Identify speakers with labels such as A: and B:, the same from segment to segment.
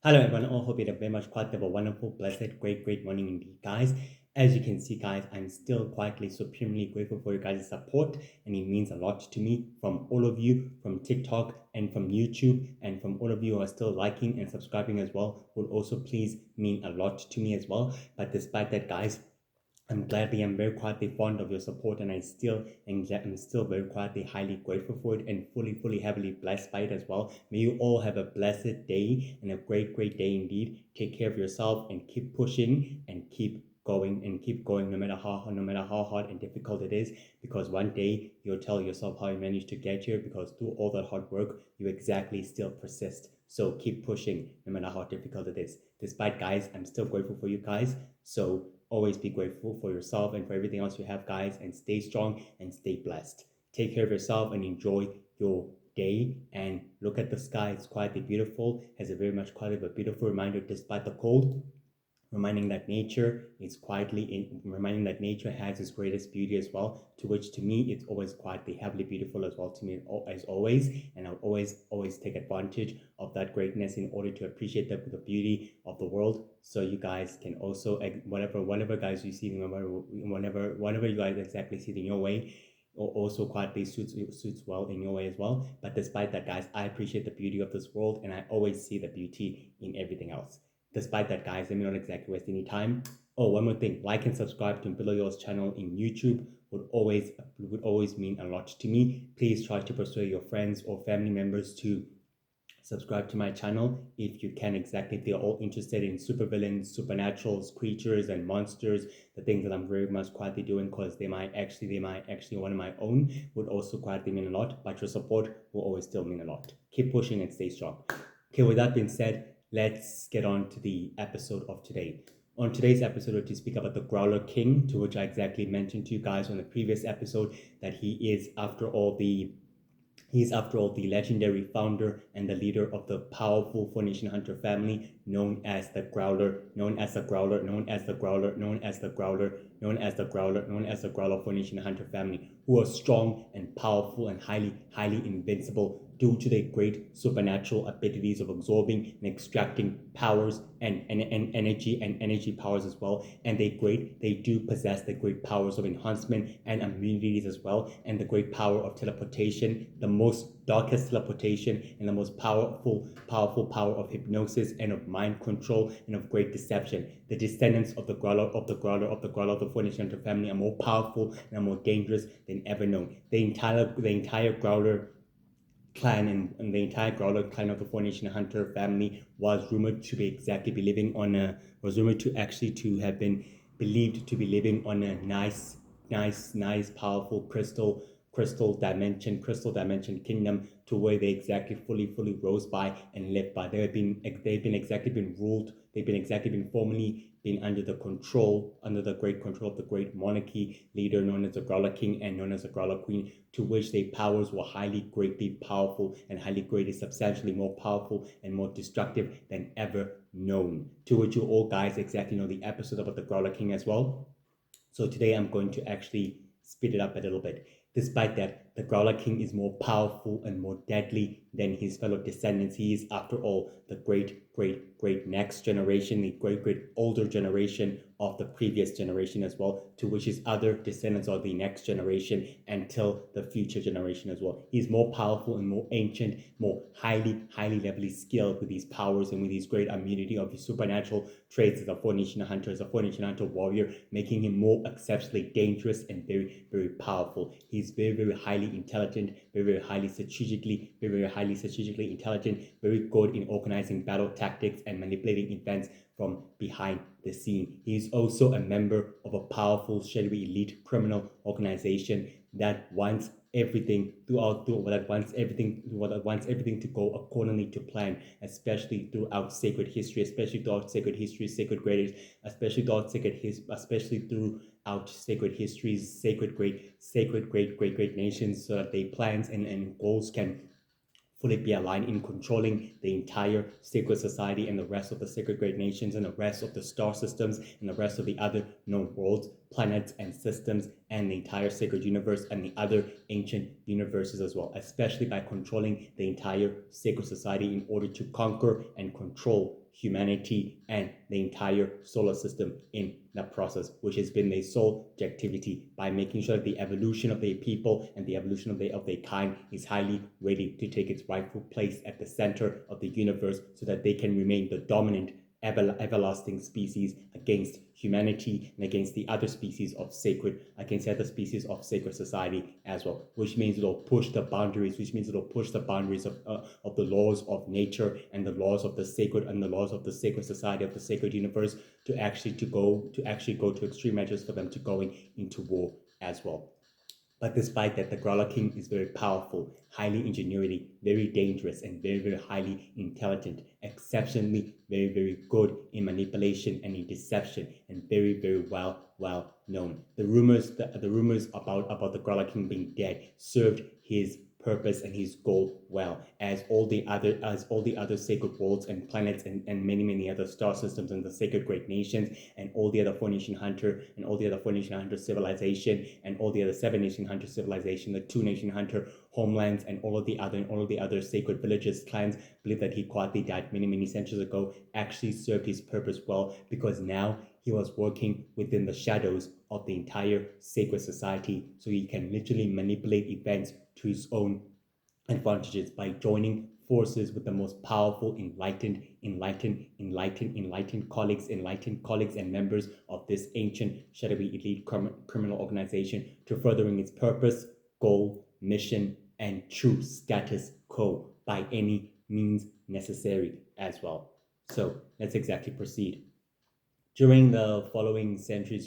A: Hello everyone, I hope you had a very much quite have a wonderful, blessed, great morning indeed, guys. As you can see, guys, I'm still quietly, supremely grateful for your guys' support, and it means a lot to me from all of you, from TikTok and from YouTube, and from all of you who are still liking and subscribing as well, would also please mean a lot to me as well. But despite that, guys, I'm very quietly fond of your support, and I'm still very quietly, highly grateful for it, and fully, heavily blessed by it as well. May you all have a blessed day and a great day indeed. Take care of yourself and keep pushing and keep going, no matter how hard and difficult it is. Because one day you'll tell yourself how you managed to get here. Because through all that hard work, you exactly still persist. So keep pushing, no matter how difficult it is. Despite, guys, I'm still grateful for you guys. So always be grateful for yourself and for everything else you have, guys, and stay strong and stay blessed. Take care of yourself and enjoy your day, and look at the sky. It's quietly beautiful, has a very much quite of a beautiful reminder despite the cold, reminding that nature has its greatest beauty as well, to which to me it's always quietly heavily beautiful as well to me as always. And I'll always take advantage of that greatness in order to appreciate the beauty of the world. So you guys can also, whatever guys you see, whatever you guys exactly see in your way, or also quietly suits well in your way as well. But despite that, guys, I appreciate the beauty of this world, and I always see the beauty in everything else. Despite that, guys, let me not exactly waste any time. Oh, one more thing, like and subscribe to Below Yours channel in YouTube would always mean a lot to me. Please try to persuade your friends or family members to subscribe to my channel if you can. Exactly, if they're all interested in supervillains, supernaturals, creatures, and monsters, the things that I'm very much quietly doing, because they might actually one of my own, would also quietly mean a lot. But your support will always still mean a lot. Keep pushing and stay strong. Okay, with that being said, let's get on to the episode of today. On today's episode, we're to speak about the Growler King, to which I exactly mentioned to you guys on the previous episode that He's, after all, the legendary founder and the leader of the powerful Phoenician hunter family, known as the Growler, known as the Growler, known as the Growler, known as the Growler, known as the Growler, known as the Growler Phoenician hunter family, who are strong and powerful and highly invincible due to their great supernatural abilities of absorbing and extracting powers and energy powers as well. And they do possess the great powers of enhancement and immunities as well, and the great power of teleportation, the most darkest teleportation, and the most powerful power of hypnosis and of mind control and of great deception. The descendants of the Phoenician hunter family are more powerful and are more dangerous than ever known. The entire Growler clan and the entire Growler clan of the Phoenician hunter family was rumored to have been believed to be living on a nice, powerful crystal dimension kingdom, to where they exactly fully rose by and lived by. They've been exactly been ruled. They've been exactly been formally been under the great control of the great monarchy leader known as the Growler King and known as the Growler Queen, to which their powers were greatly powerful and substantially more powerful and more destructive than ever known. To which you all guys exactly know the episode about the Growler King as well. So today I'm going to actually speed it up a little bit. Despite that, the Growler King is more powerful and more deadly than his fellow descendants. He is, after all, the great next generation, the great older generation of the previous generation as well, to which his other descendants are the next generation until the future generation as well. He's more powerful and more ancient, more highly levelly skilled with these powers and with his great immunity of his supernatural traits as a Phoenician hunter, as a Phoenician hunter warrior, making him more exceptionally dangerous and very powerful. He's very highly intelligent, very highly strategically intelligent, very good in organizing battle tactics and manipulating events from behind the scene. He is also a member of a powerful shadowy elite criminal organization that wants everything to go accordingly to plan, especially throughout sacred history, especially throughout sacred histories, sacred great nations, so that their plans and goals can fully be aligned in controlling the entire sacred society and the rest of the sacred great nations and the rest of the star systems and the rest of the other known worlds, planets, and systems, and the entire sacred universe and the other ancient universes as well, especially by controlling the entire sacred society in order to conquer and control humanity and the entire solar system in the process, which has been their sole objectivity by making sure that the evolution of their people and the evolution of their kind is highly ready to take its rightful place at the center of the universe so that they can remain the dominant everlasting species against humanity and against the other species of sacred, against other species of sacred society as well, which means it'll push the boundaries, of the laws of nature and the laws of the sacred and the laws of the sacred society of the sacred universe to actually go to extreme measures for them to going into war as well. But despite that, the Growler King is very powerful, highly ingenuity, very dangerous, and very, very highly intelligent, exceptionally very, very good in manipulation and in deception, and very, very well known. The rumors about the Growler King being dead served his purpose and his goal well, as all the other sacred worlds and planets and many other star systems and the sacred great nations and all the other 4-nation hunter and all the other 4-nation hunter civilization and all the other 7-nation hunter civilization, the 2-nation hunter homelands and all of the other sacred villages, clans believe that he quietly died many centuries ago, actually served his purpose well, because now he was working within the shadows of the entire sacred society, so he can literally manipulate events to his own advantages by joining forces with the most powerful, enlightened colleagues and members of this ancient shadowy elite criminal organization to furthering its purpose, goal, mission, and true status quo by any means necessary as well. So let's exactly proceed. During the following centuries,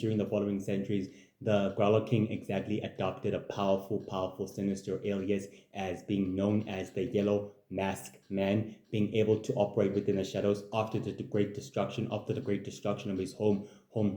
A: the Growler King exactly adopted a powerful, sinister alias as being known as the Yellow Masked Man, being able to operate within the shadows after the great destruction of his home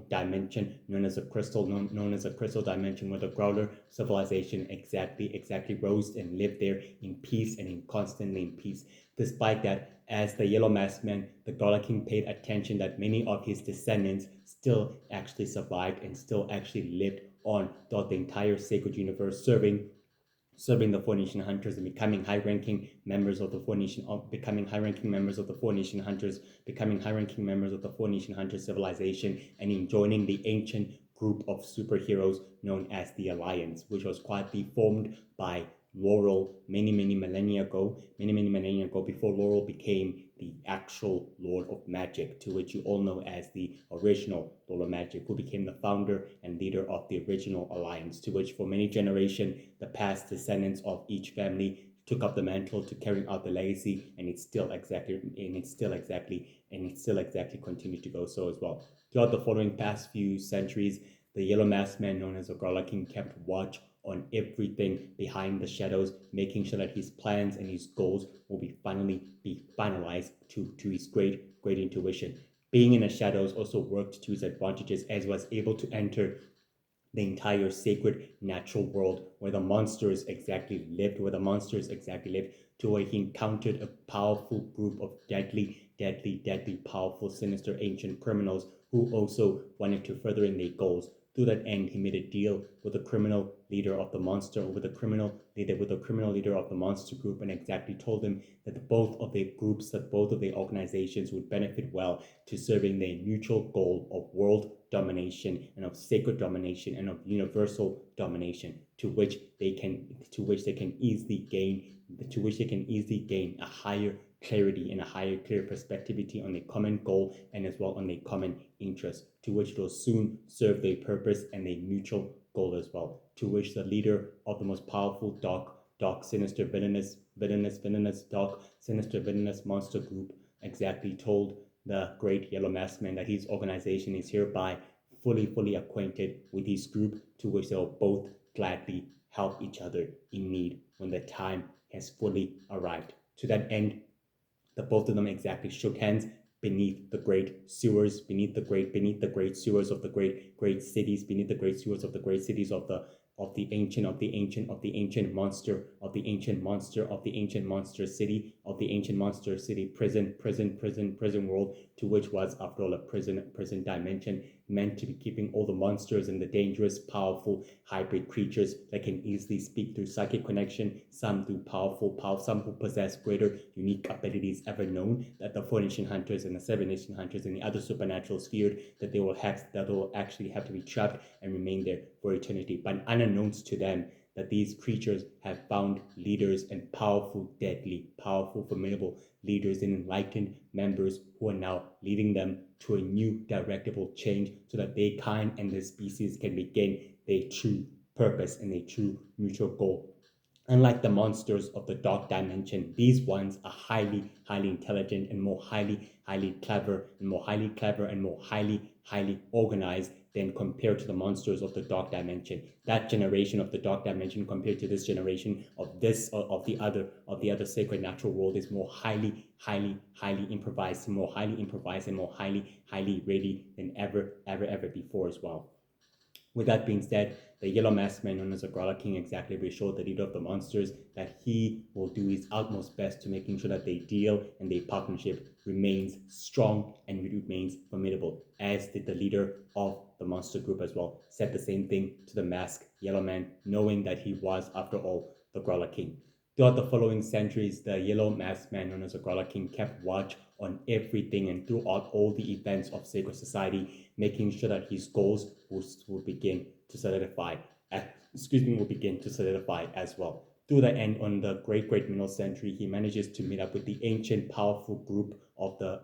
A: dimension, known as a crystal dimension, where the Growler civilization exactly rose and lived there in peace and constantly in peace. Despite that, as the Yellow Masked Man, the Growler King paid attention that many of his descendants still actually survived and still actually lived on throughout the entire sacred universe, serving the 4-nation hunters and becoming high-ranking members of the 4-nation hunter civilization, and in joining the ancient group of superheroes known as the Alliance, which was quietly formed by Laurel many millennia ago, before Laurel became the actual Lord of Magic, to which you all know as the original Lord of Magic, who became the founder and leader of the original Alliance, to which for many generations the past descendants of each family took up the mantle to carry out the legacy, and it still exactly continues to go so as well. Throughout the following past few centuries, the Yellow Masked Man, known as the Growler King, kept watch on everything behind the shadows, making sure that his plans and his goals will finally be finalized to his great intuition. Being in the shadows also worked to his advantages, as he was able to enter the entire sacred natural world where the monsters exactly lived, to where he encountered a powerful group of deadly, powerful, sinister ancient criminals who also wanted to further in their goals. To that end, he made a deal with the criminal leader of the monster group, and exactly told them that both of their organizations would benefit well to serving their mutual goal of world domination and of sacred domination and of universal domination, to which they can easily gain a higher clarity and a higher clear perspectivity on a common goal and as well on a common interest, to which it will soon serve their purpose and a mutual goal as well, to which the leader of the most powerful dark sinister villainous monster group exactly told the great Yellow Masked Man that his organization is hereby fully acquainted with his group, to which they will both gladly help each other in need when the time has fully arrived. To that end, the both of them exactly shook hands beneath the great sewers of the great cities of the great cities of the of the ancient monster of the ancient monster city prison world, to which was after all a prison dimension meant to be keeping all the monsters and the dangerous powerful hybrid creatures that can easily speak through psychic connection, some through some who possess greater unique abilities ever known, that the 4 nation hunters and the 7 nation hunters and the other supernaturals feared that they will actually have to be trapped and remain there for eternity. But unbeknownst to them, that these creatures have found leaders and powerful, deadly, powerful, formidable leaders and enlightened members who are now leading them to a new directable change so that they and the species can begin their true purpose and their true mutual goal. Unlike the monsters of the dark dimension, these ones are highly, highly intelligent and more highly, highly clever and more highly organized than compared to the monsters of the dark dimension. That generation of the dark dimension compared to this generation of the other sacred natural world is more highly improvised and more highly ready than ever before as well. With that being said, the yellow masked man known as the Growler King exactly reassured the leader of the monsters that he will do his utmost best to making sure that their deal and their partnership remains strong and remains formidable, as did the leader of the monster group as well. Said the same thing to the masked yellow man, knowing that he was, after all, the Growler King. Throughout the following centuries, the yellow masked man known as the Growler King kept watch on everything and throughout all the events of sacred society, making sure that his goals will begin to solidify. Will begin to solidify as well. To the end, on the great middle century, he manages to meet up with the ancient powerful group of the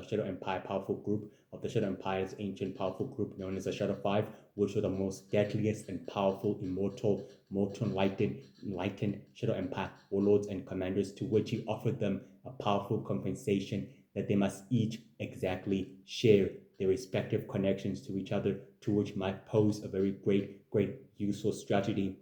A: Shadow Empire powerful group of the Shadow Empire's ancient powerful group known as the Shadow Five, which were the most deadliest and powerful immortal enlightened Shadow Empire warlords and commanders, to which he offered them a powerful compensation that they must each exactly share their respective connections to each other, to which might pose a very great useful strategy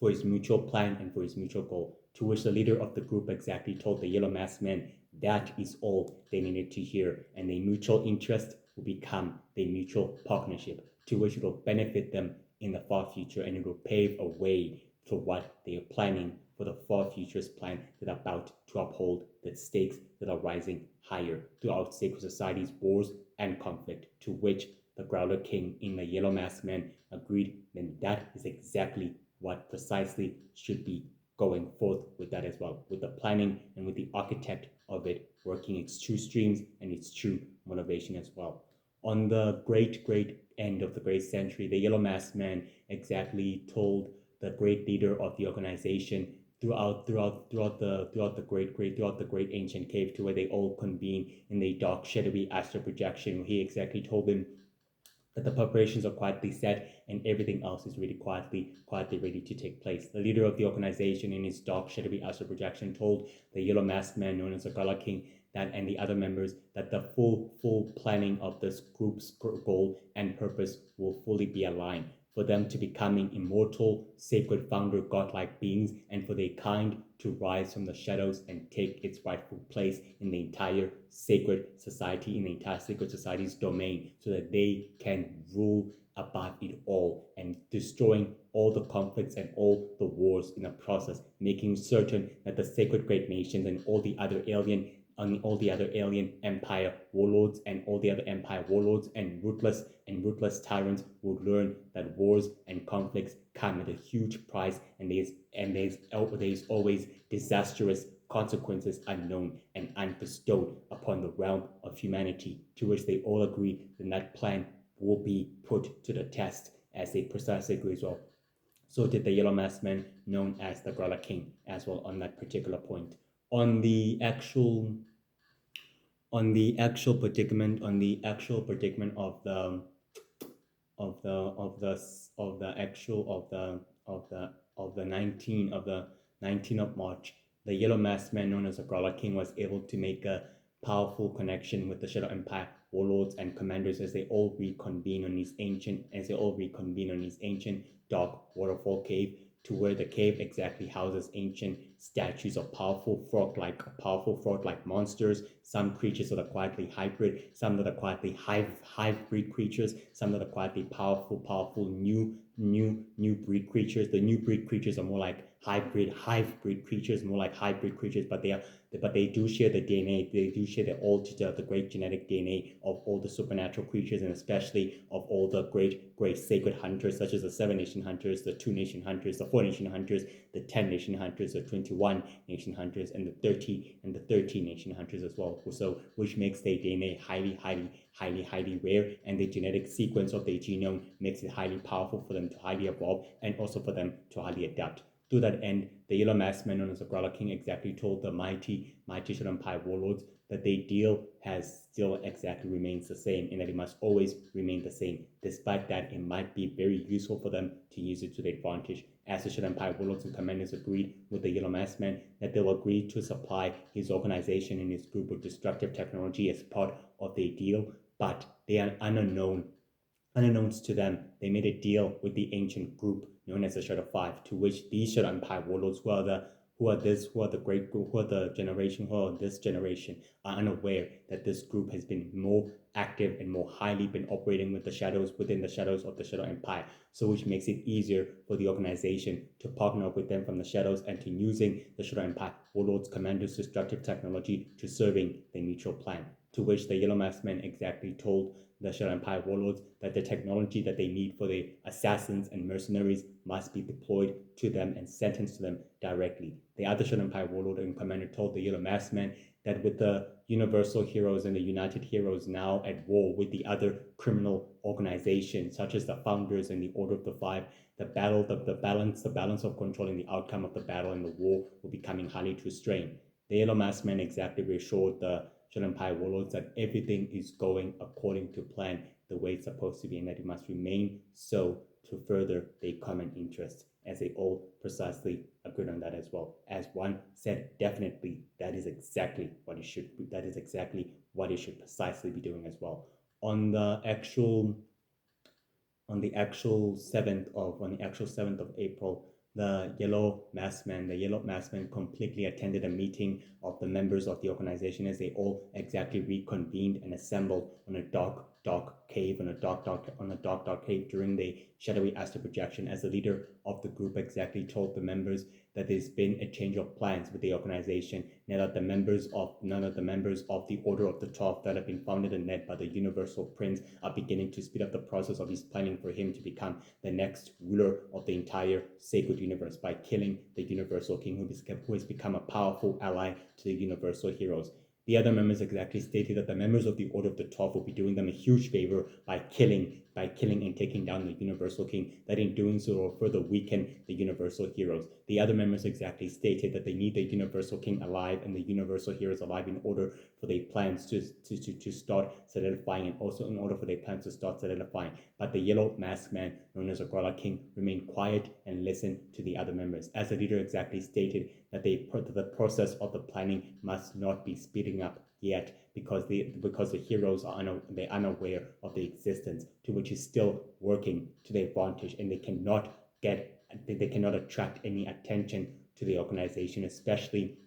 A: for his mutual plan and for his mutual goal, to which the leader of the group exactly told the yellow masked man that is all they needed to hear, and their mutual interest will become their mutual partnership, to which it will benefit them in the far future, and it will pave a way for what they are planning for the far future's plan that are about to uphold the stakes that are rising higher throughout sacred society's wars and conflict, to which the Growler King in the Yellow Masked Man agreed. Then that is exactly what precisely should be going forth with that as well, with the planning and with the architect of it working its true streams and its true motivation as well. On the great end of the great century, the Yellow Masked Man exactly told the great leader of the organization throughout the great ancient cave, to where they all convene in the dark shadowy astral projection, where he exactly told them that the preparations are quietly set and everything else is really quietly ready to take place. The leader of the organization in his dark shadowy astral projection told the yellow masked man known as the Gala King that and the other members that the full planning of this group's goal and purpose will fully be aligned for them to becoming immortal, sacred founder godlike beings, and for their kind to rise from the shadows and take its rightful place in the entire sacred society, in the entire sacred society's domain, so that they can rule above it all and destroying all the conflicts and all the wars in the process, making certain that the sacred great nations and all the other alien empire warlords and all the other empire warlords and ruthless tyrants would learn that wars and conflicts come at a huge price, and there's always disastrous consequences unknown and unbestowed upon the realm of humanity, to which they all agree that plan will be put to the test, as they precisely agree as well. So did the Yellow Masked Man, known as the Growler King, as well on that particular point. On the actual predicament of the 19th of March, the Yellow Masked Man known as the Growler King was able to make a powerful connection with the Shadow Empire warlords and commanders as they all reconvene on his ancient dark waterfall cave, to where the cave exactly houses ancient statues of powerful frog-like monsters, some creatures that are quietly hybrid, some that are quietly hive-breed creatures, some that are quietly powerful new breed creatures. The new breed creatures are more like hive breed creatures, more like hybrid creatures, but they do share the DNA. They do share the great genetic DNA of all the supernatural creatures, and especially of all the great sacred hunters, such as the 7 nation hunters, the 2 nation hunters, the 4 nation hunters, the 10 nation hunters, the 21 nation hunters, and the 13 nation hunters as well. So which makes their DNA highly rare, and the genetic sequence of their genome makes it highly powerful for them to highly evolve and also for them to highly adapt. To that end, the Yellow Masked Man known as the Growler King exactly told the mighty Shadow Empire warlords that their deal has still exactly remains the same, and that it must always remain the same. Despite that, it might be very useful for them to use it to their advantage. As the Shadow Empire warlords and commanders agreed with the Yellow Masked Man that they'll agree to supply his organization and his group with destructive technology as part of their deal, but they are unbeknownst to them, they made a deal with the ancient group known as the Shadow Five, to which these Shadow Empire warlords, who are this generation, are unaware that this group has been more active and more highly been operating within the shadows of the Shadow Empire. So which makes it easier for the organization to partner up with them from the shadows and to using the Shadow Empire warlords' commanders' destructive technology to serving their mutual plan. To which the Yellow Masked Man exactly told the Shadow Empire warlords that the technology that they need for the assassins and mercenaries must be deployed to them and sentenced to them directly. The other Shadow Empire warlord and commander told the Yellow Masked Man that with the Universal Heroes and the United Heroes now at war with the other criminal organizations, such as the Founders and the Order of the Five, the balance of controlling the outcome of the battle and the war will be coming highly to strain. The Yellow Masked Man exactly reassured the Shadow Empire warlords that everything is going according to plan, the way it's supposed to be, and that it must remain so to further their common interests, as they all precisely agreed on that as well. As one said, definitely that is exactly what it should be. That is exactly what it should precisely be doing as well. On the actual 7th of April, the Yellow Masked Man completely attended a meeting of the members of the organization as they all exactly reconvened and assembled on a dark cave during the shadowy astral projection, as the leader of the group exactly told the members that there's been a change of plans with the organization. Now that none of the members of the Order of the 12 that have been founded and led by the Universal Prince are beginning to speed up the process of his planning for him to become the next ruler of the entire sacred universe by killing the Universal King, who has become a powerful ally to the Universal Heroes. The other members exactly stated that the members of the Order of the 12 will be doing them a huge favor by killing and taking down the Universal King, that in doing so will further weaken the Universal Heroes. The other members exactly stated that they need the Universal King alive and the Universal Heroes alive in order for their plans to start solidifying, and also in order for their plans to start solidifying. But the Yellow Masked Man, known as the Growler King, remained quiet and listened to the other members, as the leader exactly stated that the process of the planning must not be speeding up yet, because the heroes are unaware of the existence, to which is still working to their advantage, and they cannot attract any attention to the organization, especially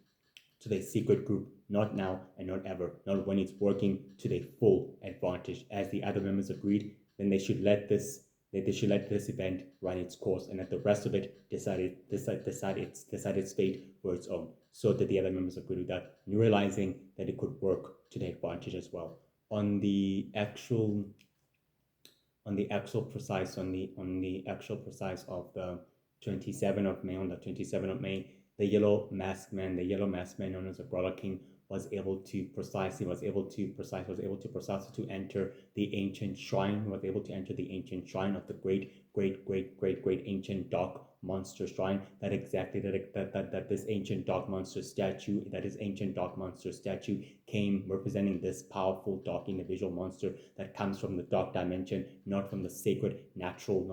A: to their secret group, not now and not ever, not when it's working to their full advantage. As the other members agreed, then they should let this event run its course, and that the rest of it decide its fate for its own. So that the other members agreed with that, realizing that it could work to their advantage as well. On the actual precise of the 27th of May, the Yellow Masked Man known as the Brawler King was able to precisely to enter the ancient shrine, of the great ancient dark monster shrine. That this ancient dark monster statue came representing this powerful dark individual monster that comes from the dark dimension, not from the sacred natural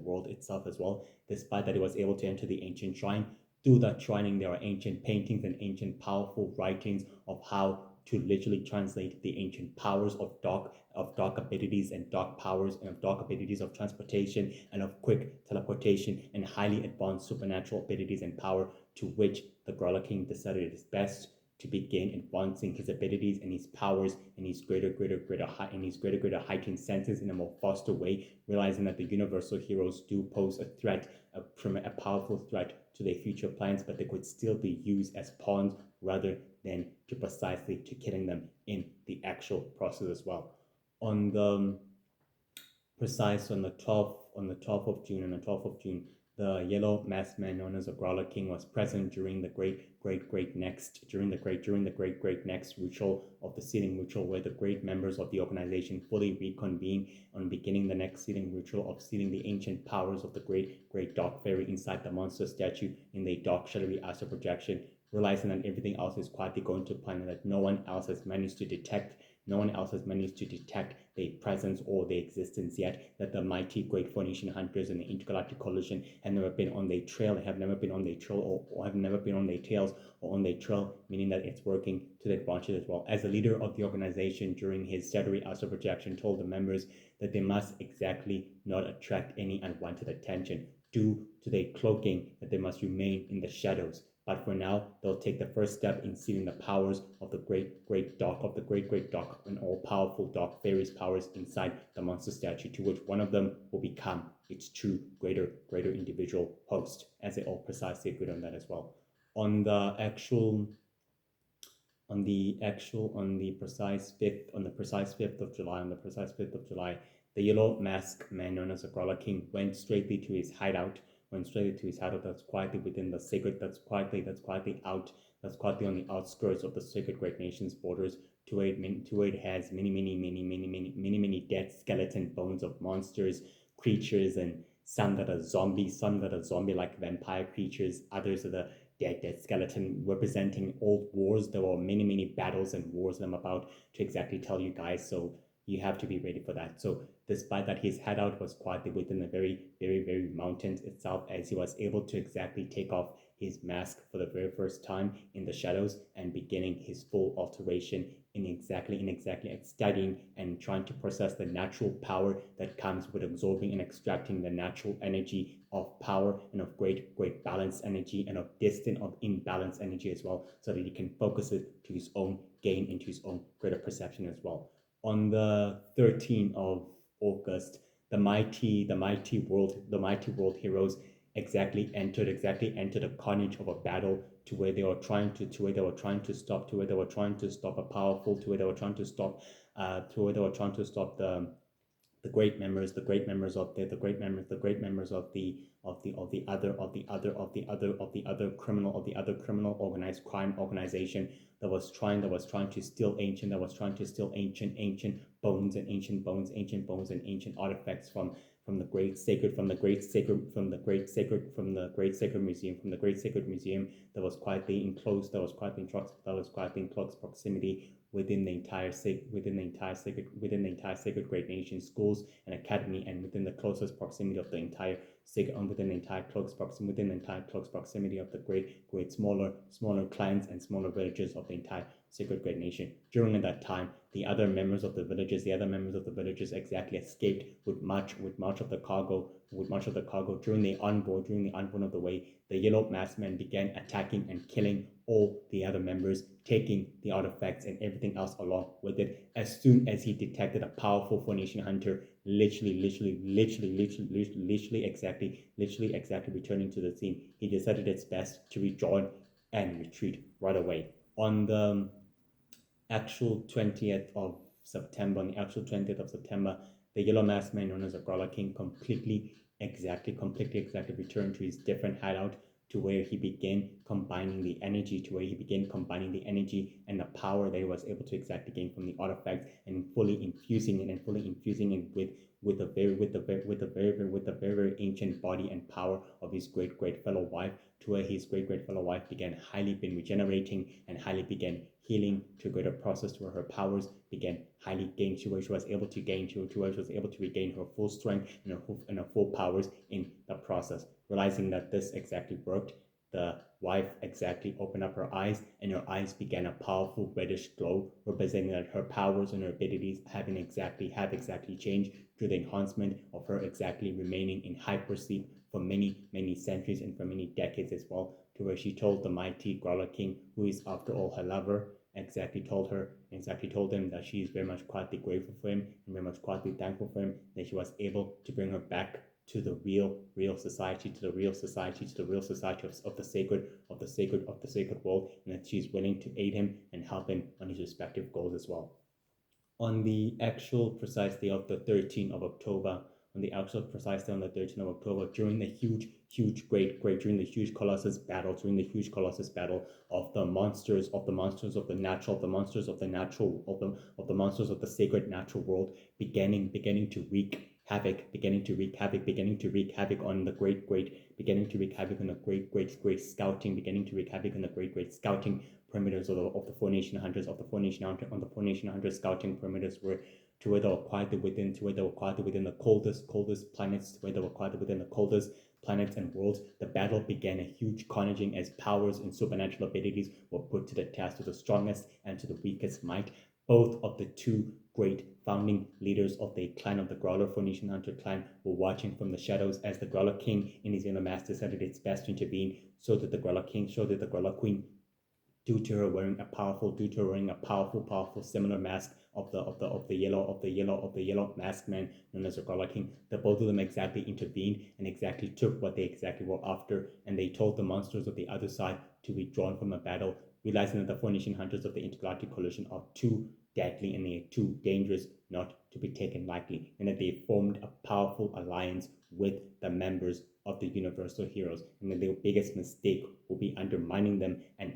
A: world itself as well. Despite that, it was able to enter the ancient shrine. Through that shrining, there are ancient paintings and ancient powerful writings of how to literally translate the ancient powers of dark abilities and dark powers and of dark abilities of transportation and of quick teleportation and highly advanced supernatural abilities and power, to which the Growler King decided it is best to begin advancing his abilities and his powers and his greater heightened senses in a more faster way, realizing that the universal heroes do pose a threat, a powerful threat to their future plans, but they could still be used as pawns rather than to precisely to killing them in the actual process as well. On the precise on the 12th of June, the yellow masked man known as the Growler King was present during the great next ritual of the sealing ritual, where the great members of the organization fully reconvene on beginning the next sealing ritual of sealing the ancient powers of the great dark fairy inside the monster statue in the dark shadowy astral projection, realizing that everything else is quietly going to plan and that no one else has managed to detect their presence or their existence yet, that the mighty great Phoenician hunters and the intergalactic coalition have never been on their trail, or have never been on their tails or on their trail, meaning that it's working to their advantage as well. As the leader of the organization during his shadowy astral projection told the members that they must exactly not attract any unwanted attention due to their cloaking, that they must remain in the shadows. But for now, they'll take the first step in sealing the powers of the great dark and all-powerful dark fairy's powers inside the monster statue, to which one of them will become its true greater individual host, as they all precisely agreed on that as well. On the precise 5th of July, the yellow masked man known as the Growler King went straightly to his hideout that's quietly within the sacred, that's quietly on the outskirts of the sacred great nation's borders, to where it has many dead skeleton bones of monsters, creatures, and some that are zombie-like vampire creatures, others are the dead skeleton representing old wars. There were many battles and wars that I'm about to exactly tell you guys, so you have to be ready for that. So despite that, his hideout was quietly within the very mountains itself, as he was able to exactly take off his mask for the very first time in the shadows and beginning his full alteration in exactly studying and trying to process the natural power that comes with absorbing and extracting the natural energy of power and of great balanced energy and of distant of imbalanced energy as well, so that he can focus it to his own gain, into his own greater perception as well. On the 13th of August, the mighty world heroes exactly entered a carnage of a battle, to where they were trying to stop the great members of the other criminal organized crime organization that was trying to steal ancient bones and ancient artifacts from the great sacred museum that was quietly in close proximity within the entire sacred great nation schools and academy, and within the closest proximity of the entire close proximity of the great smaller clans and smaller villages of the entire sacred great nation. During that time, the other members of the villages exactly escaped with much of the cargo. During the onboard of the way, the yellow masked men began attacking and killing all the other members, taking the artifacts and everything else along with it. As soon as he detected a powerful Phoenician hunter literally returning to the scene, he decided it's best to rejoin and retreat right away. On the actual 20th of September, the yellow masked man known as the Growler King completely returned to his different hideout, to where he began combining the energy and the power that he was able to exactly gain from the artifacts, and fully infusing it with the very ancient body and power of his great fellow wife, to where his great fellow wife began highly been regenerating and highly began healing to a greater process, to where her powers began highly gained, to where she was able to regain her full strength and her full powers in the process. Realizing that this exactly worked, the wife exactly opened up her eyes, and her eyes began a powerful reddish glow, representing that her powers and her abilities have exactly changed through the enhancement of her exactly remaining in hypersleep for many centuries and for many decades as well, to where she told the mighty Growler King, who is after all her lover, exactly told him that she is very much quietly grateful for him and very much quietly thankful for him, that he was able to bring her back to the real society, to the real society, of the sacred world, and that she's willing to aid him and help him on his respective goals as well. On the actual precise day of the 13th of October, during the during the huge colossus battle of the monsters of the monsters of the natural, of the monsters of the natural, of the monsters of the sacred natural world, beginning to wreak havoc, beginning to wreak havoc on the beginning to wreak havoc on the great scouting, beginning to wreak havoc on the great scouting perimeters of the four nation hunters, on the four nation hunters scouting perimeters, where to where they were quietly within the coldest planets, where they were quietly within the coldest planets and worlds. The battle began a huge carnaging as powers and supernatural abilities were put to the test, to the strongest and to the weakest might. Both of the two great founding leaders of the clan of the Growler Phoenician Hunter clan were watching from the shadows as the Growler King in his inner mass decided its best to intervene, so that the Growler Queen, due to her wearing a powerful similar mask of the yellow masked man known as the Growler King, the both of them exactly intervened and exactly took what they exactly were after, and they told the monsters of the other side to withdraw from the battle, realizing that the four nation hunters of the intergalactic coalition are too deadly and they are too dangerous not to be taken lightly, and that they formed a powerful alliance with the members of the Universal Heroes, and that their biggest mistake will be undermining them and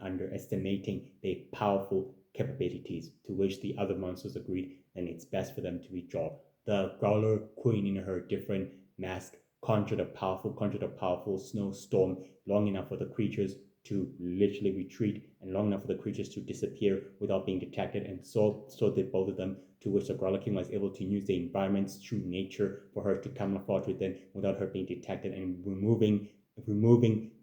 A: underestimating their powerful capabilities, to which the other monsters agreed, and it's best for them to withdraw. The Growler Queen, in her different mask, conjured a powerful snowstorm long enough for the creatures to literally retreat and long enough for the creatures to disappear without being detected, and so did both of them, to which the Growler King was able to use the environment's true nature for her to camouflage within without her being detected, and removing, do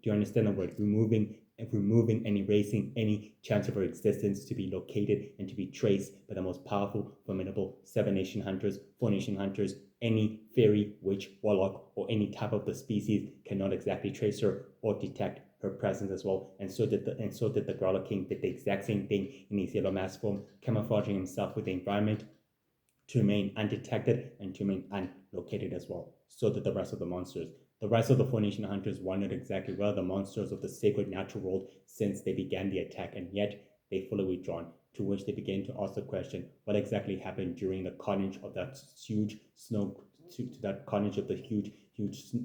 A: you understand the word? Removing and erasing any chance of her existence to be located and to be traced by the most powerful, formidable four nation hunters. Any fairy, witch, warlock, or any type of the species cannot exactly trace her or detect her presence as well. And so did the Growler King, did the exact same thing in his yellow mask form, camouflaging himself with the environment to remain undetected and to remain unlocated as well. So did the rest of the monsters. The rest of the four nation hunters wondered exactly where the monsters of the sacred natural world since they began the attack, and yet they fully withdrawn, to which they began to ask the question, what exactly happened during the carnage of that huge snow, to that carnage of the huge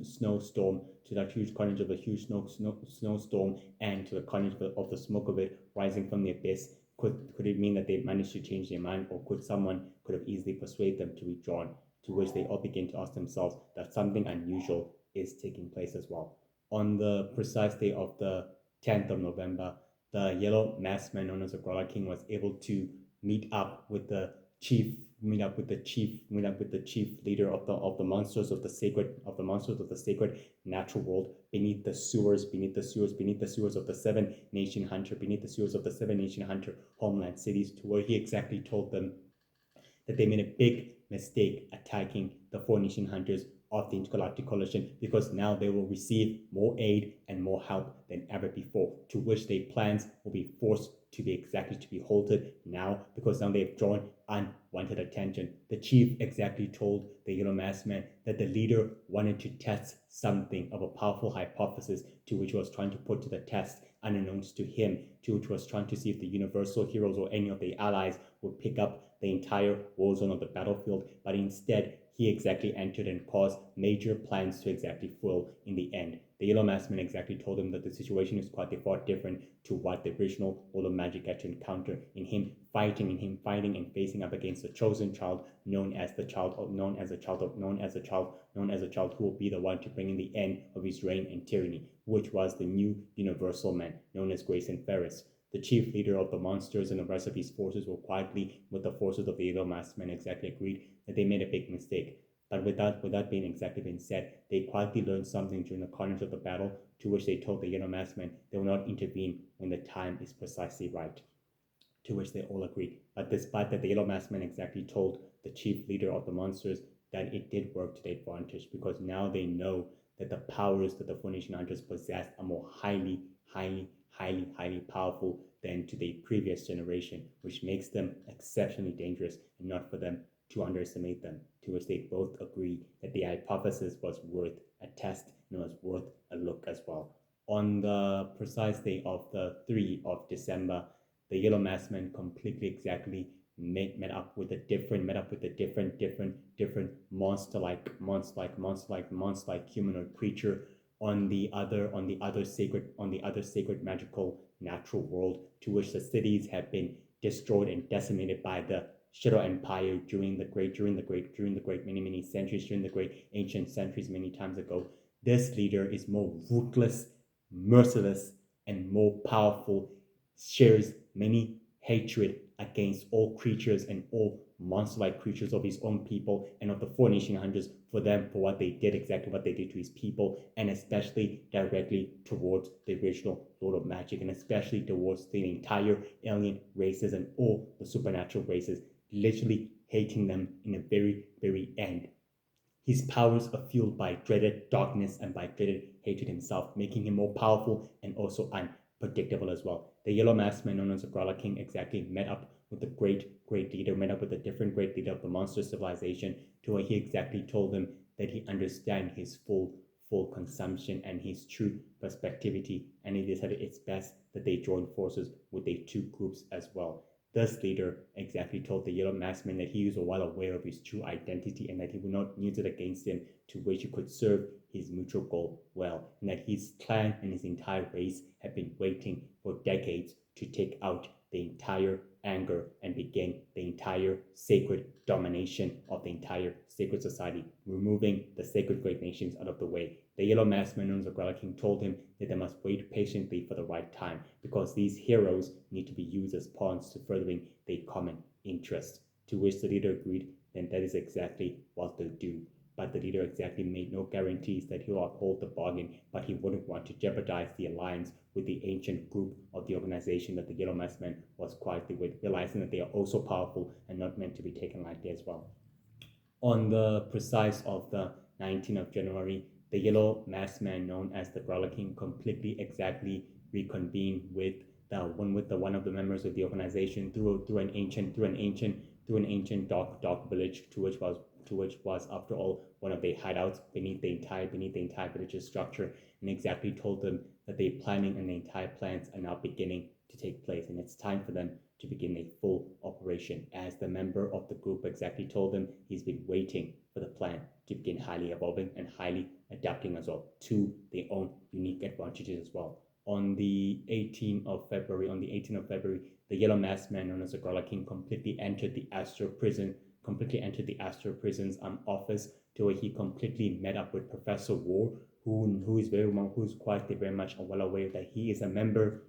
A: snowstorm, to that huge carnage of the huge snowstorm, and to the carnage of the smoke of it rising from the abyss. Could it mean that they managed to change their mind, or could have easily persuaded them to withdraw? To which they all begin to ask themselves that something unusual is taking place as well. On the precise day of the 10th of November, the yellow masked man known as the Growler King was able to meet up with the chief leader of the monsters of the sacred natural world beneath the sewers of the seven nation hunter homeland cities, to where he exactly told them that they made a big mistake attacking the four nation hunters of the intergalactic coalition, because now they will receive more aid and more help than ever before, to which their plans will be forced to be halted now, because now they've drawn unwanted attention. The chief exactly told the yellow masked man that the leader wanted to test something of a powerful hypothesis, to which he was trying to put to the test unbeknownst to him, to which was trying to see if the Universal Heroes or any of the allies would pick up the entire war zone of the battlefield, but instead he exactly entered and caused major plans to exactly foil in the end. The Yellow Masked Man exactly told him that the situation is quite far different to what the original World of Magic had to encounter, in him fighting and facing up against the chosen child, known as the child who will be the one to bring in the end of his reign and tyranny, which was the new Universal Man, known as Grayson Ferris. The chief leader of the monsters and the rest of his forces were quietly with the forces of the Yellow Masked Man exactly agreed that they made a big mistake. But without being exactly being said, they quietly learned something during the carnage of the battle, to which they told the yellow masked men they will not intervene when the time is precisely right, to which they all agreed. But despite that, the yellow masked men exactly told the chief leader of the monsters that it did work to their advantage, because now they know that the powers that the Phoenician hunters possessed are more highly powerful than to the previous generation, which makes them exceptionally dangerous and not for them to underestimate them, to which they both agree that the hypothesis was worth a test and was worth a look as well. On the precise day of the 3 of December, the yellow masked men completely exactly met up with a different monster like humanoid creature on the other sacred magical natural world, to which the cities have been destroyed and decimated by the Shadow Empire during the great many centuries, during the great ancient centuries many times ago. This leader is more ruthless, merciless, and more powerful, shares many hatred against all creatures and all monster-like creatures of his own people and of the four nation hunters for what they did, exactly what they did to his people, and especially directly towards the original Lord of Magic, and especially towards the entire alien races and all the supernatural races, literally hating them in the very end. His powers are fueled by dreaded darkness and by dreaded hatred himself, making him more powerful and also unpredictable as well. The Yellow Masked Man, known as the Growler King, exactly met up with the great leader, met up with a different great leader of the monster civilization, to where he exactly told him that he understands his full consumption and his true perspectivity, and it decided it's best that they join forces with the two groups as well. This leader exactly told the Yellow Masked Man that he was well aware of his true identity and that he would not use it against him, to which he could serve his mutual goal well, and that his clan and his entire race had been waiting for decades to take out the entire anger and begin the entire sacred domination of the entire sacred society, removing the sacred great nations out of the way. The Yellow Masked Man, known as the Growler King, told him that they must wait patiently for the right time, because these heroes need to be used as pawns to furthering their common interest. To which the leader agreed, then that is exactly what they'll do. But the leader exactly made no guarantees that he'll uphold the bargain, but he wouldn't want to jeopardize the alliance with the ancient group of the organization that the Yellow Masked Man was quietly with, realizing that they are also powerful and not meant to be taken lightly as well. On the precise of the 19th of January, the Yellow Masked Man, known as the Growler King, completely exactly reconvened with one of the members of the organization through an ancient dark village, to which was after all one of their hideouts beneath the entire village's structure, and exactly told them that their planning and the entire plans are now beginning to take place, and it's time for them to begin a full operation. As the member of the group exactly told them, he's been waiting for the plan to begin highly evolving and highly adapting as well to their own unique advantages as well. On the 18th of February, the Yellow Masked Man, known as the Growler King, completely entered the Astro Prison's office, to where he completely met up with Professor War, who's quite very much well aware that he is a member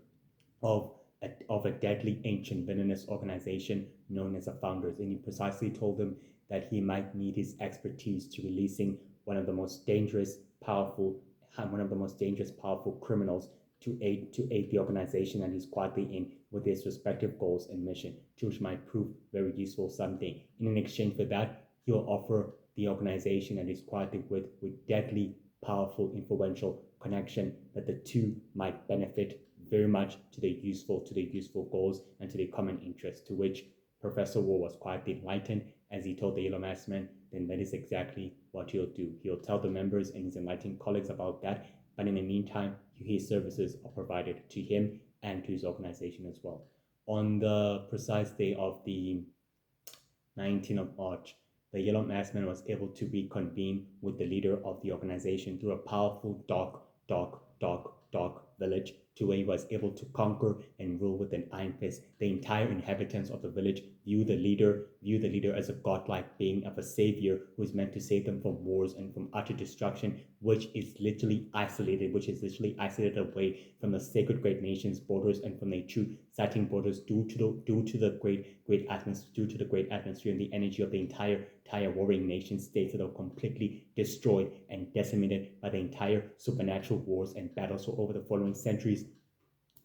A: of a deadly ancient villainous organization known as the Founders, and he precisely told them that he might need his expertise to releasing one of the most dangerous, powerful criminals to aid the organization that he's quietly in with his respective goals and mission, which might prove very useful someday. In exchange for that, he'll offer the organization that he's quietly with deadly, powerful, influential connection that the two might benefit very much to their useful goals and to their common interests, to which Professor War was quietly enlightened, as he told the Yellow Masked Man, then that is exactly what he'll do. He'll tell the members and his enlightened colleagues about that, but in the meantime, his services are provided to him and to his organization as well. On the precise day of the 19th of March, the Yellow Masked Man was able to reconvene with the leader of the organization through a powerful dark village, to where he was able to conquer and rule with an iron fist. The entire inhabitants of the village view the leader as a godlike being of a savior who is meant to save them from wars and from utter destruction, which is literally isolated away from the sacred great nation's borders and from the true sighting borders due to the great atmosphere and the energy of the entire warring nation states that are completely destroyed and decimated by the entire supernatural wars and battles over the following centuries,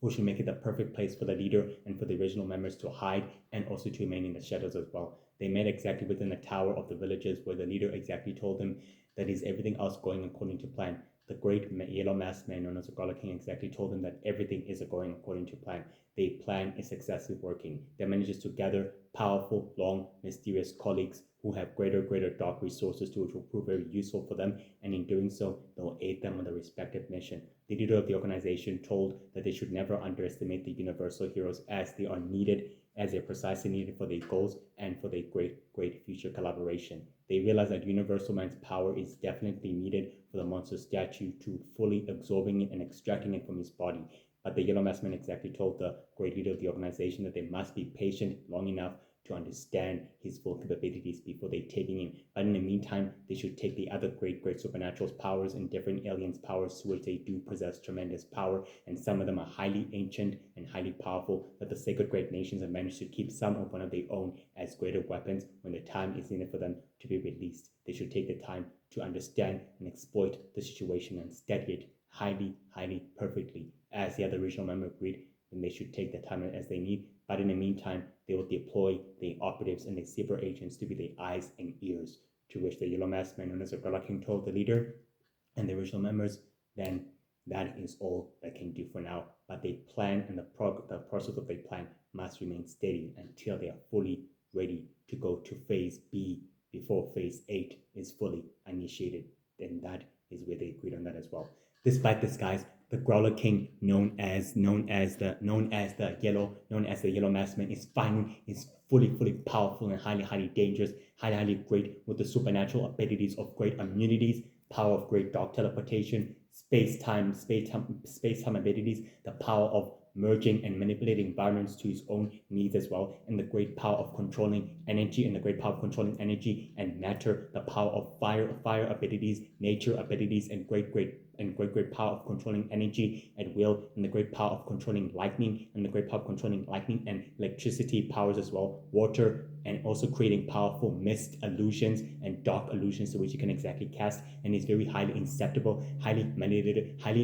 A: which will make it the perfect place for the leader and for the original members to hide and also to remain in the shadows as well. They met exactly within the tower of the villagers, where the leader exactly told them that is everything else going according to plan. The great yellow masked man known as the Garlic King exactly told them that everything is going according to plan. The plan is successfully working. They manages to gather powerful, long, mysterious colleagues who have greater dark resources to which will prove very useful for them, and in doing so, they'll aid them on their respective mission. The leader of the organization told that they should never underestimate the universal heroes, as they are needed, as they're precisely needed for their goals and for their great future collaboration. They realize that Universal Man's power is definitely needed for the monster statue to fully absorbing it and extracting it from his body. But the Yellow Mask Man exactly told the great leader of the organization that they must be patient long enough to understand his full capabilities before they taking him. But in the meantime, they should take the other great supernatural powers and different aliens' powers, to which they do possess tremendous power, and some of them are highly ancient and highly powerful, that the sacred great nations have managed to keep some of one of their own as greater weapons when the time is needed for them to be released. They should take the time to understand and exploit the situation and study it highly, perfectly. As the other original member agreed, then they should take the time as they need. But in the meantime, they will deploy the operatives and the super agents to be the eyes and ears, to which the Yellow Masked Man known as the Garlic King told the leader and the original members, then that is all they can do for now. But they plan, and the process of their plan must remain steady until they are fully ready to go to phase B before phase 8 is fully initiated. Then that is where they agreed on that as well. Despite this, guys, the Growler King, known as the Yellow Masked Man, is fully powerful and highly dangerous, highly great with the supernatural abilities of great immunities, power of great dark teleportation, space-time abilities, the power of merging and manipulating environments to his own needs as well, and the great power of controlling energy and matter, the power of fire abilities, nature abilities, and great power of controlling energy at will, and the great power of controlling lightning, and electricity powers as well, water, and also creating powerful mist illusions and dark illusions to which you can exactly cast, and is very highly inceptible, highly manipulative, and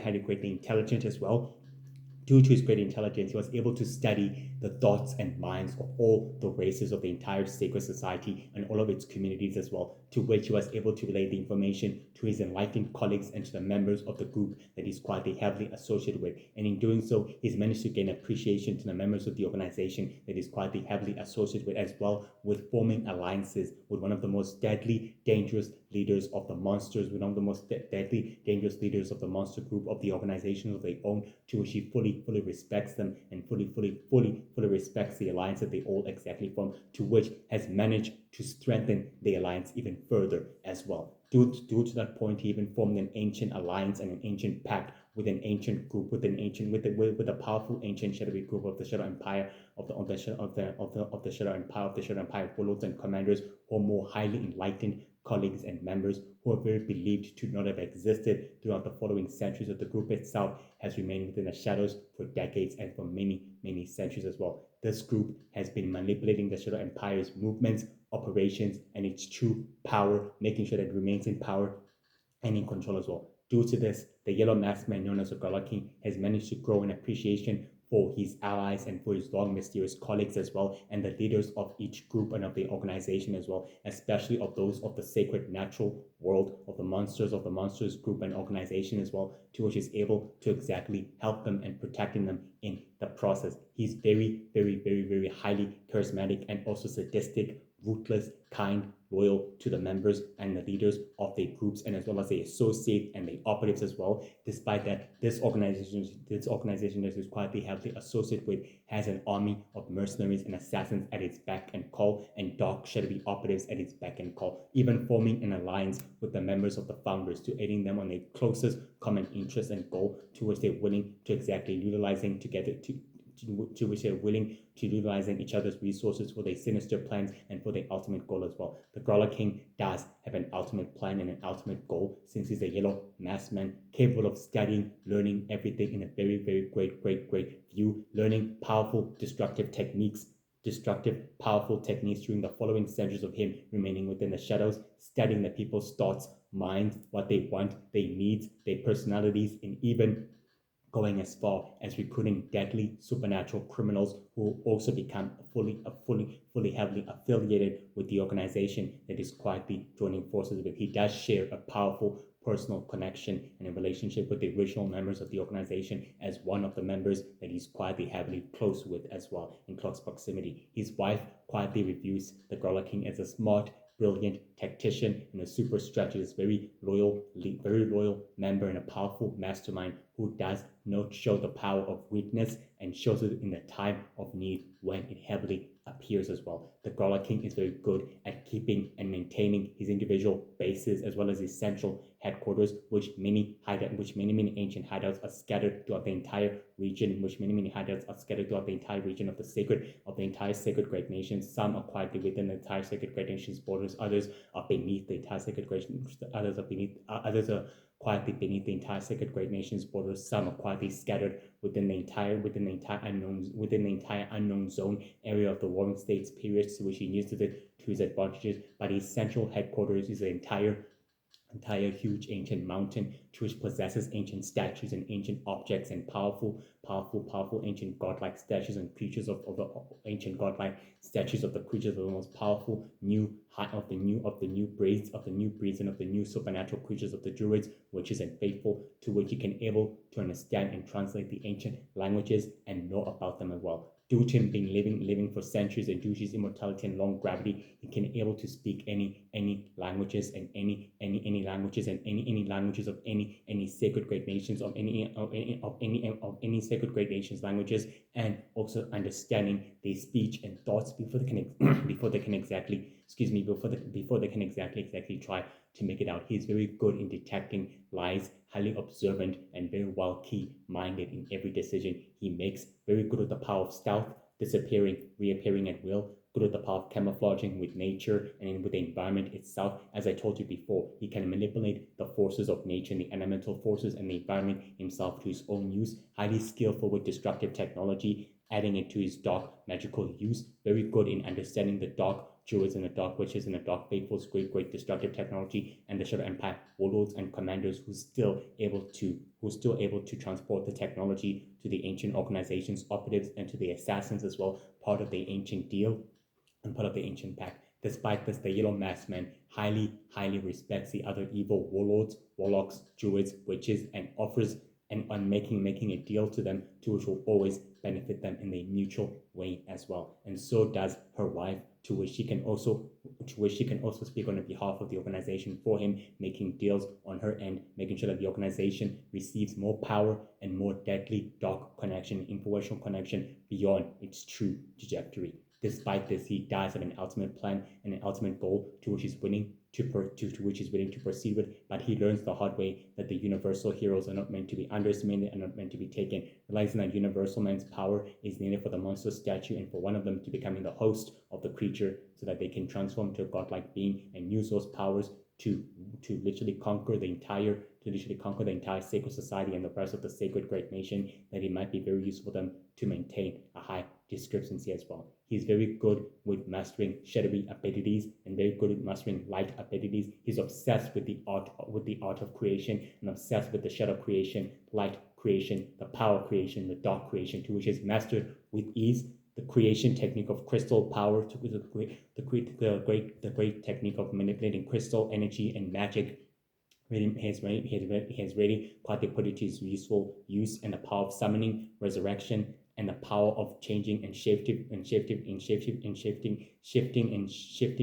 A: very greatly intelligent as well. Due to his great intelligence, he was able to study the thoughts and minds of all the races of the entire sacred society and all of its communities as well, to which he was able to relay the information to his enlightened colleagues and to the members of the group that he's quite heavily associated with. And in doing so, he's managed to gain appreciation to the members of the organization that he's quite heavily associated with as well, with forming alliances with one of the most deadly, dangerous leaders of the monsters, with one of the most deadly, dangerous leaders of the monster group of the organization of their own, to which he fully respects them and fully respects the alliance that they all exactly form, to which has managed to strengthen the alliance even further as well. Due to that point, he even formed an ancient alliance and an ancient pact with an ancient group, with a powerful ancient shadowy group of the Shadow Empire, of the Shadow Empire warlords and commanders, who are more highly enlightened colleagues and members who are very believed to not have existed throughout the following centuries. Of the group itself has remained within the shadows for decades and for many centuries as well. This group has been manipulating the Shadow Empire's movements, operations, and its true power, making sure that it remains in power and in control as well. Due to this, the Yellow Masked Man known as the Garlic King has managed to grow in appreciation for his allies and for his long mysterious colleagues as well, and the leaders of each group and of the organization as well, especially of those of the sacred natural world of the monsters group and organization as well, to which is able to exactly help them and protecting them in the process. He's very highly charismatic and also sadistic, ruthless, kind, loyal to the members and the leaders of their groups, and as well as the associates and the operatives as well. Despite that, this organization that is quietly heavily associated with has an army of mercenaries and assassins at its beck and call, and dark shadowy operatives at its beck and call, even forming an alliance with the members of the founders to aiding them on their closest common interest and goal, to which they're willing to exactly utilizing together to which they're willing to utilizing each other's resources for their sinister plans and for their ultimate goal as well. The Growler King does have an ultimate plan and an ultimate goal, since he's a yellow masked man capable of studying, learning everything in a very, very great view, learning powerful, destructive, powerful techniques during the following centuries of him remaining within the shadows, studying the people's thoughts, minds, what they want, their needs, their personalities, and even going as far as recruiting deadly supernatural criminals who also become fully heavily affiliated with the organization that is quietly joining forces with. He does share a powerful personal connection and a relationship with the original members of the organization, as one of the members that he's quietly heavily close with as well in close proximity. His wife quietly reviews the Growler King as a smart, brilliant tactician and a super strategist, very loyal member and a powerful mastermind who does not show the power of weakness and shows it in the time of need when it heavily appears as well. The Growler King is very good at keeping and maintaining his individual bases as well as his central headquarters, which many ancient hideouts are scattered throughout the entire region, of the entire sacred great nations. Some are quietly within the entire sacred great nations borders, others are beneath the entire sacred great nations, others are quietly beneath the entire sacred great nations borders. Some are quietly scattered within the entire unknown zone area of the Warring States periods, to which he uses it to his advantages. But his central headquarters is the entire huge ancient mountain, to which possesses ancient statues and ancient objects and powerful ancient godlike statues and creatures of the ancient godlike statues of the creatures of the most powerful new breeds and of the new supernatural creatures of the druids, witches and faithful, to which he can able to understand and translate the ancient languages and know about them as well. Due to him being living for centuries, and due to his immortality and long gravity, he can able to speak any languages and any languages and any languages of any sacred great nations of any sacred great nations languages, and also understanding their speech and thoughts before they can exactly try to make it out. He is very good in detecting lies, highly observant, and very well key-minded in every decision he makes. Very good with the power of stealth, disappearing, reappearing at will. Good with the power of camouflaging with nature and with the environment itself. As I told you before, he can manipulate the forces of nature and the elemental forces and the environment himself to his own use. Highly skillful with destructive technology, adding it to his dark magical use. Very good in understanding the dark druids and the dark witches and the dark faithfuls, great destructive technology, and the Shadow Empire warlords and commanders who's still able to transport the technology to the ancient organizations, operatives, and to the assassins as well, part of the ancient deal and part of the ancient pact. Despite this, the Yellow Masked Man highly respects the other evil warlords, warlocks, druids, witches, and offers and on making a deal to them, to which will always benefit them in a mutual way as well. And so does her wife, to which she can also speak on behalf of the organization for him, making deals on her end, making sure that the organization receives more power and more deadly dark connection, influential connection beyond its true trajectory. Despite this, he does have an ultimate plan and an ultimate goal to which he's willing to proceed with, but he learns the hard way that the universal heroes are not meant to be underestimated and not meant to be taken, realizing that universal man's power is needed for the monster statue and for one of them to becoming the host of the creature, so that they can transform to a godlike being and use those powers to literally conquer the entire sacred society and the rest of the sacred great nation, that it might be very useful for them to maintain a high discrepancy as well. He's very good with mastering shadowy abilities and very good at mastering light abilities. He's obsessed with the art of creation and obsessed with the shadow creation, light creation, the power creation, the dark creation, to which he's mastered with ease. The creation technique of crystal power, to the great technique of manipulating crystal energy and magic. He has really quite put it to his useful use, and the power of summoning, resurrection, and the power of changing and shifting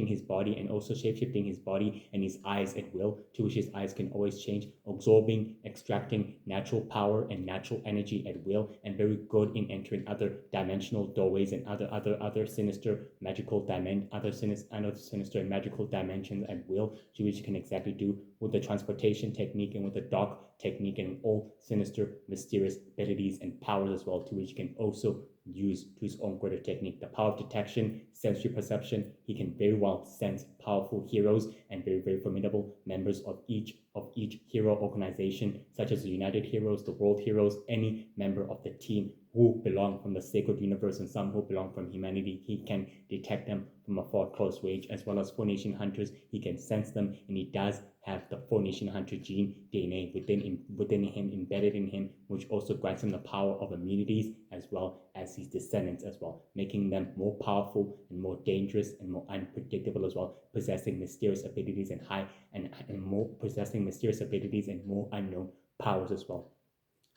A: his body, and also shape-shifting his body and his eyes at will, to which his eyes can always change, absorbing, extracting natural power and natural energy at will, and very good in entering other dimensional doorways and other sinister sinister and magical dimensions at will, to which he can exactly do with the transportation technique and with the dark technique and all sinister, mysterious abilities and powers as well, to which he can also use to his own greater technique. The power of detection, sensory perception. He can very well sense powerful heroes and very, very formidable members of each hero organization, such as the United Heroes, the World Heroes, any member of the team who belong from the sacred universe and some who belong from humanity. He can detect them from a far close range, as well as Four-Nation Hunters. He can sense them, and he does have the Four-Nation Hunter gene DNA within him, embedded in him, which also grants him the power of immunities as well as his descendants as well, making them more powerful and more dangerous and more unpredictable as well, possessing mysterious abilities and more unknown powers as well.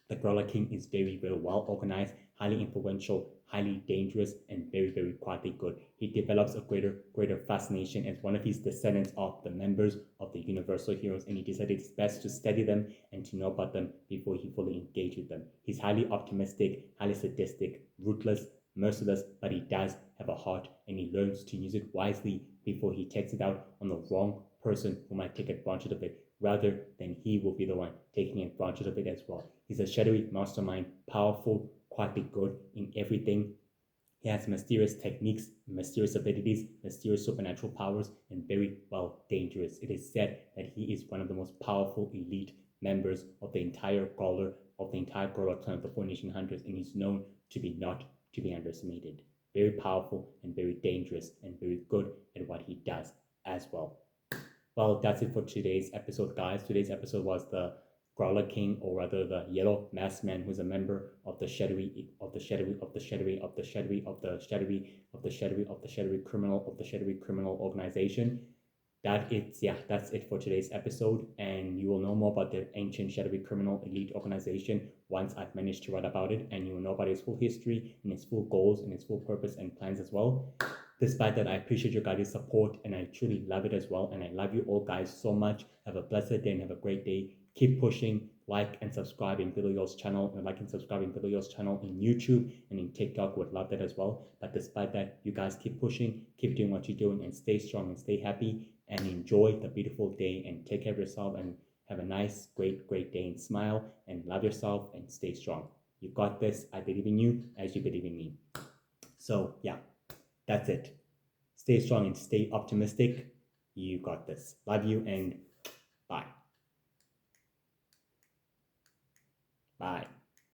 A: The Growler King is very, very well organized, highly influential, highly dangerous, and very, very quietly good. He develops a greater fascination as one of his descendants of the members of the Universal Heroes, and he decided it's best to study them and to know about them before he fully engaged with them. He's highly optimistic, highly sadistic, ruthless, merciless, but he does have a heart, and he learns to use it wisely before he takes it out on the wrong person who might take advantage of it, rather than he will be the one taking advantage of it as well. He's a shadowy mastermind, powerful, quietly good in everything. He has mysterious techniques, mysterious abilities, mysterious supernatural powers, and very well dangerous. It is said that he is one of the most powerful elite members of the entire Grawler clan of the Four-Nation Hunters, and he's known to be not to be underestimated. Very powerful and very dangerous and very good at what he does as well. Well, that's it for today's episode, guys. Today's episode was the Growler King, or rather the Yellow Masked Man, who's a member of the shadowy criminal organization. That's it for today's episode, and you will know more about the ancient shadowy criminal elite organization once I've managed to write about it, and you will know about its full history and its full goals and its full purpose and plans as well. Despite that, I appreciate your guys' support, and I truly love it as well, and I love you all guys so much. Have a blessed day and have a great day. Keep pushing, like and subscribe in Video's channel, and like and subscribe in Video's channel in YouTube and in TikTok. Would love that as well. But despite that, you guys keep pushing, keep doing what you're doing, and stay strong and stay happy and enjoy the beautiful day, and take care of yourself and have a nice, great day, and smile and love yourself and stay strong. You got this. I believe in you as you believe in me. So yeah, that's it. Stay strong and stay optimistic. You got this. Love you, and bye. Bye.